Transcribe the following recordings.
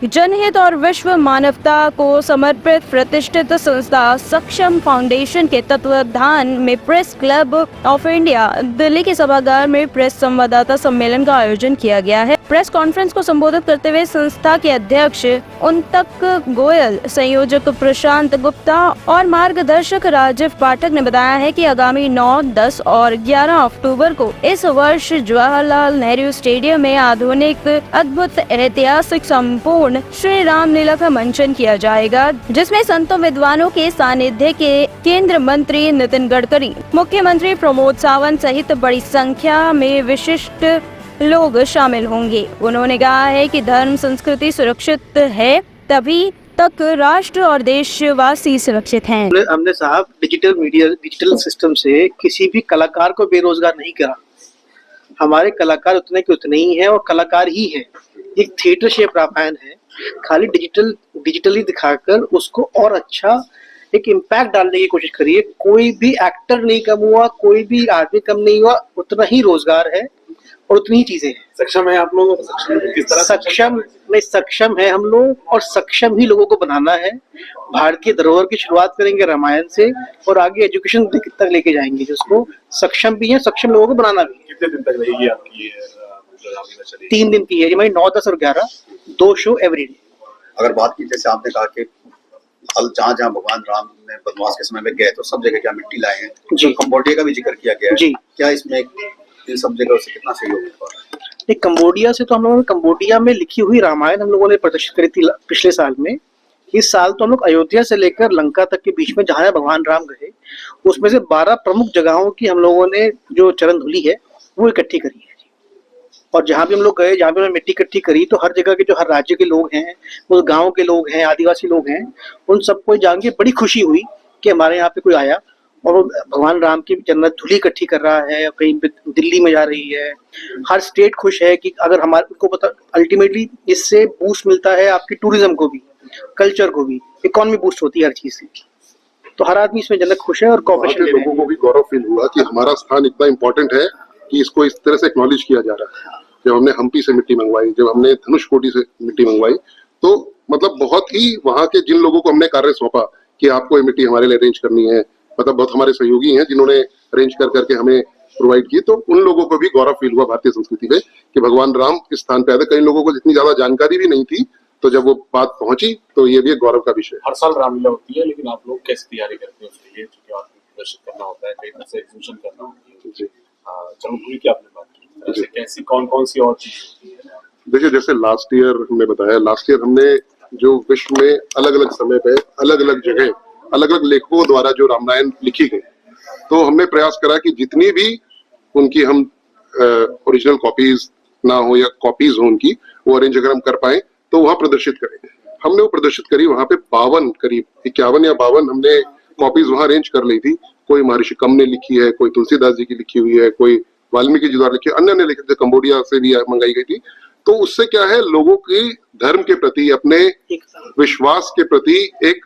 जनहित और विश्व मानवता को समर्पित प्रतिष्ठित संस्था सक्षम फाउंडेशन के तत्वावधान में press club of India Delhi के सभागार में प्रेस संवाददाता सम्मेलन का आयोजन किया गया है। प्रेस कॉन्फ्रेंस को संबोधित करते हुए संस्था के अध्यक्ष उनतक गोयल, संयोजक प्रशांत गुप्ता और मार्गदर्शक राजीव पाठक ने बताया है कि आगामी 9, 10 और 11 अक्टूबर को इस वर्ष जवाहरलाल नेहरू स्टेडियम में आधुनिक, अद्भुत, ऐतिहासिक, संपूर्ण श्री राम लीला का मंचन किया जाएगा, जिसमें संतों विद्वानों के सानिध्य के केंद्र मंत्री नितिन गडकरी, मुख्यमंत्री प्रमोद सावंत सहित बड़ी संख्या में विशिष्ट लोग शामिल होंगे। उन्होंने कहा है कि धर्म संस्कृति सुरक्षित है तभी तक राष्ट्र और देशवासी सुरक्षित हैं। हमने साहब डिजिटल सिस्टम से किसी भी कलाकार को बेरोजगार नहीं करा। हमारे कलाकार उतने के उतने ही हैं और कलाकार ही हैं। एक थिएटर शेप रामायण है, खाली डिजिटली दिखाकर उसको और अच्छा एक इम्पैक्ट डालने की कोशिश करिए। कोई भी एक्टर नहीं कम हुआ, कोई भी आदमी कम नहीं हुआ, उतना ही रोजगार है और उतनी ही चीजें हैं। सक्षम है आप लोग? किस तरह सक्षम है हम लोग, और सक्षम ही लोगों को बनाना है। भारतीय धरोहर की शुरुआत करेंगे रामायण से और आगे एजुकेशन तक लेके जाएंगे, जिसको सक्षम भी है, सक्षम लोगों को बनाना भी है। कितने दिन तक रहेगी आपकी 3 दिन की है हमारी, 9, 10 और 11, 2 शो एवरी डे। अगर बात की, जैसे आपने कहा कि जहाँ जहाँ भगवान राम ने वनवास के समय में गए तो सब जगह क्या मिट्टी लाए हैं जी, कंबोडिया का भी जिक्र किया गया है जी। क्या इसमें इन सब जगह से कितना सहयोग मिलता है? कंबोडिया से तो हम लोगों ने कंबोडिया में लिखी हुई रामायण हम लोगों ने प्रदर्शित करी थी पिछले साल में। इस साल तो हम लोग अयोध्या से लेकर लंका तक के बीच में जहाँ भगवान राम गए, उसमें से 12 प्रमुख जगहों की हम लोगों ने जो चरण धुली है वो इकट्ठी करी है। और जहाँ भी हम लोग गए, जहाँ भी हमने मिट्टी इकट्ठी करी, तो हर जगह के जो हर राज्य के लोग हैं, उस गाँव के लोग हैं, आदिवासी लोग हैं, उन सबको जान के बड़ी खुशी हुई कि हमारे यहाँ पे कोई आया और वो भगवान राम की जन्नत धुली इकट्ठी कर रहा है, कहीं पे दिल्ली में जा रही है। हर स्टेट खुश है कि अगर हमारे को पता, अल्टीमेटली इससे बूस्ट मिलता है आपकी टूरिज्म को भी, कल्चर को भी, इकोनॉमी बूस्ट होती है हर चीज से। तो हर आदमी इसमें जन्नत खुश है और कॉर्पोरेशन लोगों को भी गौरव फील हुआ कि हमारा स्थान इतना इम्पोर्टेंट है कि इसको इस तरह से एक्नॉलेज किया जा रहा है। जब हमने हम्पी से मिट्टी मंगवाई, जब हमने धनुषकोटी से मिट्टी मंगवाई, तो मतलब बहुत ही वहां के जिन लोगों को हमने कार्य सौंपा कि आपको ये मिट्टी हमारे लिए अरेंज करनी है, मतलब बहुत हमारे सहयोगी हैं जिन्होंने अरेंज कर करके हमें प्रोवाइड की, तो उन लोगों को भी गौरव फील हुआ भारतीय संस्कृति में कि भगवान राम इस स्थान पे आए थे। कई लोगों को जितनी ज्यादा जानकारी भी नहीं थी, तो जब वो बात पहुंची तो ये भी एक गौरव का विषय है। हर साल रामलीला होती है, लेकिन आप लोग कैसे तैयारी करते हैं उसके लिए? क्योंकि आपको प्रदर्शित करना होता है, कई तरह से एग्जीबिशन करना होती है जी। जन्मभूमि की आपने बात की, कैसी कौन सी और चीज होती है? देखिए, जैसे लास्ट ईयर हमने बताया, लास्ट ईयर हमने जो विश्व में अलग अलग समय पे अलग अलग जगह अलग अलग लेखकों द्वारा जो रामायण लिखी गई, तो हमने प्रयास करा कि जितनी भी उनकी हम ओरिजिनल कॉपीज ना हो या कॉपीज हो उनकी, वो अरेंज अगर हम कर पाए तो वहाँ प्रदर्शित करें। हमने वो प्रदर्शित करी, वहाँ पे 52 करीब 51 या 52 हमने कॉपीज वहाँ अरेंज कर ली थी। कोई महर्षि कम ने लिखी है, कोई तुलसीदास जी की लिखी हुई है, कोई वाल्मीकि जी द्वारा लिखी, अन्य लेखक कंबोडिया से भी मंगाई गई थी। तो उससे क्या है, लोगों की धर्म के प्रति, अपने विश्वास के प्रति एक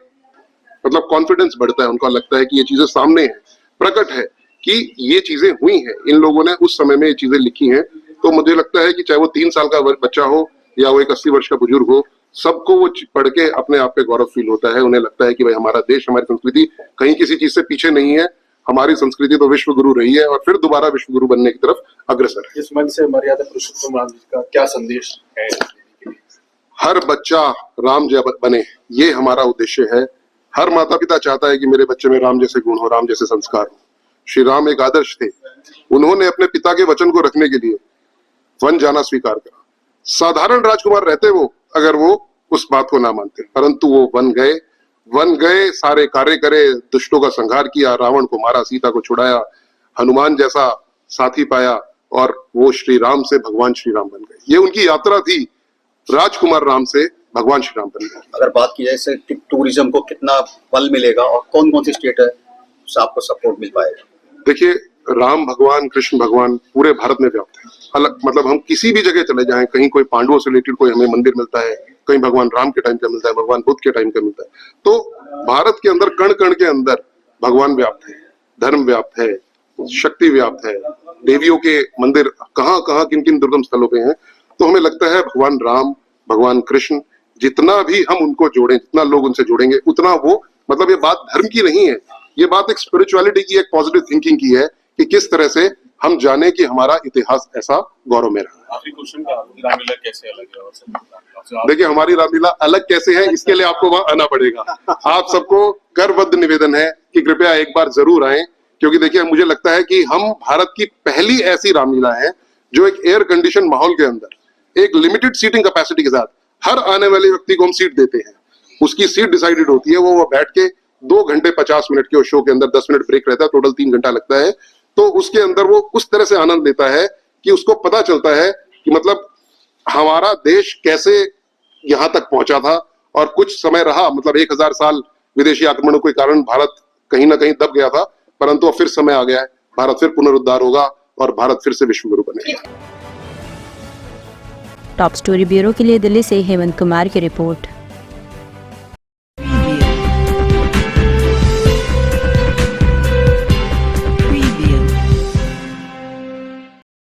मतलब कॉन्फिडेंस बढ़ता है। उनको लगता है कि ये चीजें सामने है, प्रकट है कि ये चीजें हुई हैं, इन लोगों ने उस समय में ये चीजें लिखी हैं। तो मुझे लगता है कि चाहे वो 3 साल का बच्चा हो या वो एक 80 वर्ष का बुजुर्ग हो, सबको वो पढ़ के अपने आप पे गौरव फील होता है। उन्हें लगता है कि भाई हमारा देश, हमारी संस्कृति कहीं किसी चीज से पीछे नहीं है, हमारी संस्कृति तो विश्व गुरु रही है और फिर दोबारा विश्व गुरु बनने की तरफ अग्रसर है। इस मंच से मर्यादा पुरुषोत्तम राम जी का क्या संदेश है? हर बच्चा राम जैसा बने, ये हमारा उद्देश्य है। हर माता पिता चाहता है कि मेरे बच्चे में राम जैसे गुण हो, राम जैसे संस्कार हो। श्री राम एक आदर्श थे। उन्होंने अपने पिता के वचन को रखने के लिए वन जाना स्वीकार करा। साधारण राजकुमार रहते वो, अगर वो उस बात को ना मानते, परंतु वो वन गए, सारे कार्य करे, दुष्टों का संहार किया, रावण को मारा, सीता को छुड़ाया, हनुमान जैसा साथी पाया और वो श्री राम से भगवान श्री राम बन गए। ये उनकी यात्रा थी, राजकुमार राम से भगवान श्री राम बन गए। अगर बात की जाए कि टूरिज्म को कितना बल मिलेगा और कौन कौन सी स्टेट है उससे आपको सपोर्ट मिल पाएगा? देखिए, राम भगवान, कृष्ण भगवान पूरे भारत में व्याप्त है। अलग मतलब हम किसी भी जगह चले जाएं, कहीं कोई पांडवों से रिलेटेड कोई हमें मंदिर मिलता है, कहीं भगवान राम के टाइम का मिलता है, भगवान बुद्ध के टाइम का मिलता है। तो भारत के अंदर कण कण के अंदर भगवान व्याप्त है, धर्म व्याप्त है, शक्ति व्याप्त है, देवियों के मंदिर कहाँ कहाँ किन किन दुर्गम स्थलों पे हैं। तो हमें लगता है भगवान राम, भगवान कृष्ण, जितना भी हम उनको जोड़ें, जितना लोग उनसे जोड़ेंगे, उतना वो, मतलब ये बात धर्म की नहीं है, ये बात एक स्पिरिचुअलिटी की, एक पॉजिटिव थिंकिंग की है कि किस तरह से हम जाने कि हमारा इतिहास ऐसा गौरव में रहा। आखिरी क्वेश्चन का, रामलीला कैसे अलग है और सब? देखिए, हमारी रामलीला अलग कैसे है, इसके लिए आपको वहां आना पड़ेगा। आप सबको करबद्ध निवेदन है कि कृपया एक बार जरूर आएं, क्योंकि देखिए मुझे लगता है कि हम भारत की पहली ऐसी रामलीला है जो एक एयर कंडीशन माहौल के अंदर एक लिमिटेड सीटिंग कैपेसिटी के साथ हर आने वाले व्यक्ति को हम सीट देते हैं। उसकी सीट डिसाइडेड होती है, वो बैठ के 2 घंटे 50 मिनट के शो के अंदर 10 मिनट ब्रेक रहता है, टोटल 3 घंटा लगता है। तो उसके अंदर वो उस तरह से आनंद लेता है कि उसको पता चलता है कि मतलब हमारा देश कैसे यहाँ तक पहुंचा था, और कुछ समय रहा, मतलब 1000 साल विदेशी आक्रमणों के कारण भारत कहीं ना कहीं दब गया था, परंतु अब फिर समय आ गया है, भारत फिर पुनरुद्धार होगा और भारत फिर से विश्व गुरु बनेगा। टॉप स्टोरी ब्यूरो के लिए दिल्ली से हेमंत कुमार की रिपोर्ट।